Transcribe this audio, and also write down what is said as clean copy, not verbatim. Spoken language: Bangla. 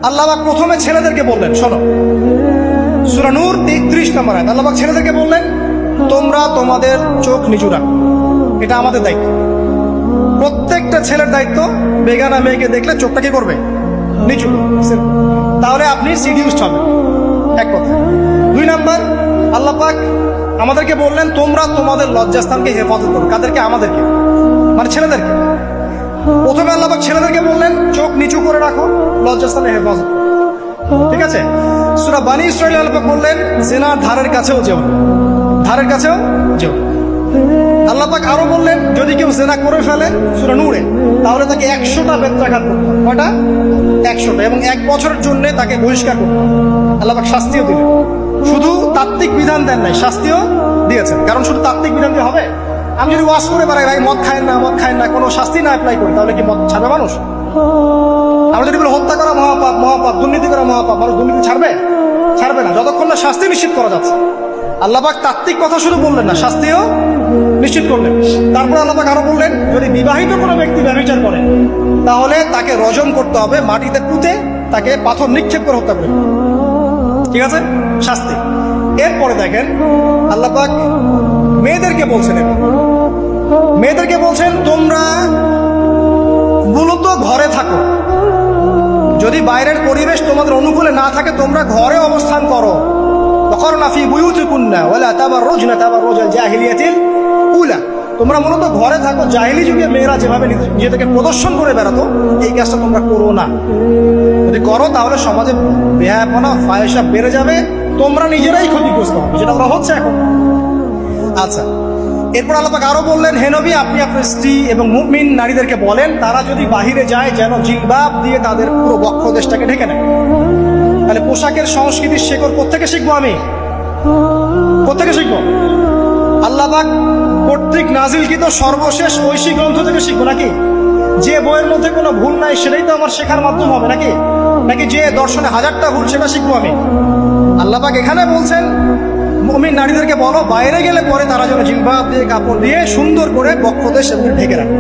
আল্লাহ পাক প্রথমে ছেলেদেরকে বললেন, শোনো, সূরা নূর ৩৩ নম্বর আয়াত। আল্লাহ পাক ছেলেদেরকে বললেন, তোমরা তোমাদের চোখ নিচু রাখো, এটা আমাদের দায়িত্ব। প্রত্যেকটা ছেলের দায়িত্ব বেগানা মেয়েকে দেখলে চোখটা কি করবে? নিচু। তাহলে আপনি সিডিউসড হবেন, এক কথা। ২ নাম্বার, আল্লাহ পাক আমাদেরকে বললেন, তোমরা তোমাদের লজ্জাস্থানকে হেফাজত করো। কাদেরকে? আমাদেরকে, মানে ছেলেদেরকে। প্রথমে আল্লাহ পাক ছেলেদেরকে বললেন, চোখ নিচু করে রাখো, লজ্জাস্থানে হেফাজত করো। ঠিক আছে? সূরা বানী ইসরাঈল আল্লাহ পাক বললেন, জিনার ধারের কাছেও যেও না, ধারের কাছেও যেও না। আল্লাহ পাক আরো বললেন, যদি কেউ জিনা করে ফেলে, সূরা নূরে, তাহলে তাকে ১০০টা বেত্রাঘাত করতে হবে। কয়টা? ১০০টা, এবং ১ বছরের জন্য তাকে বহিষ্কার করতে হবে। আল্লাহ পাক শাস্তিও দিলেন, শুধু তাত্ত্বিক বিধান দেন নাই, শাস্তিও দিয়েছেন। কারণ শুধু তাত্ত্বিক বিধান দিয়ে হবে? আমি যদি ওয়াজ করে বেড়াই, ভাই মদ খায় না, মদ খায় না, কোনো শাস্তি না অ্যাপ্লাই করি, তাহলে কি মদ ছাড়বে মানুষ? আমরা যদি বলি হত্যা করা মহাপাপ, মহাপাপ, দুর্নীতি করা মহাপাপ, মানুষ দুর্নীতি ছাড়বে? ছাড়বে না, যতক্ষণ না শাস্তি নিশ্চিত করা যাচ্ছে। আল্লাহ পাক তাত্ত্বিক কথা শুধু বললেন না, শাস্তিও নিশ্চিত করলেন। তারপর আল্লাহ পাক আরো বললেন, যদি বিবাহিত কোনো ব্যক্তি ব্যভিচার করে, তাহলে তাকে রজম করতে হবে, মাটিতে পুঁতে তাকে পাথর নিক্ষেপ করে হত্যা করবে। ঠিক আছে? শাস্তি। এরপরে দেখেন আল্লাহ পাক মেয়েদেরকে বলছেন, মেয়েদেরকে বলছেন, তোমরা মূলত ঘরে থাকো, যদি বাইরের পরিবেশ তোমাদের অনুকূলে না থাকে, তোমরা ঘরে অবস্থান করো। ওয়াকরনা ফি বুয়ুতিকুন্না ওয়ালা তাবাররুজনা তাবাররুজাল জাহিলিয়াতিল উলা। তোমরা মূলত ঘরে থাকো। জাহিলি যুগে মেয়েরা যেভাবে নিজেদেরকে প্রদর্শন করে বেড়াতো, এই কাজটা তোমরা করো না। যদি করো তাহলে সমাজে বেহায়াপনা, ফাহিশা বেড়ে যাবে, তোমরা নিজেরাই ক্ষতিগ্রস্ত হবে, যেটা ওরা হচ্ছে এখন। আচ্ছা, এরপর আল্লাহ পাক আরো বললেন, হে নবী, আপনি আপনার স্ত্রী এবং মুমিন নারীদেরকে বলেন, তারা যদি বাহিরে যায় যেন জিলবাব দিয়ে তাদের পুরো বক্ষ দেশটাকে ঢেকে নেয়। তাহলে পোশাকের সংস্কৃতির শেকড় কোত্থেকে শিখবো? আমি কোত্থেকে শিখবো? আল্লাহ পাক কর্তৃক নাজিলকৃত সর্বশেষ ঐশী গ্রন্থ থেকে শিখবো নাকি? যে বইয়ের মধ্যে কোনো ভুল নাই সেটাই তো আমার শেখার মাধ্যম হবে নাকি? নাকি যে দর্শনে 1000টা ভুল সেটা শিখবো আমি? আল্লাহ পাক এখানে বলছেন, মুমিন নারীদেরকে বলো, বাইরে গেলে পরে তারা যেন জিলবাব দিয়ে, কাপড় দিয়ে সুন্দর করে বক্ষদেশ ঢেকে রাখে।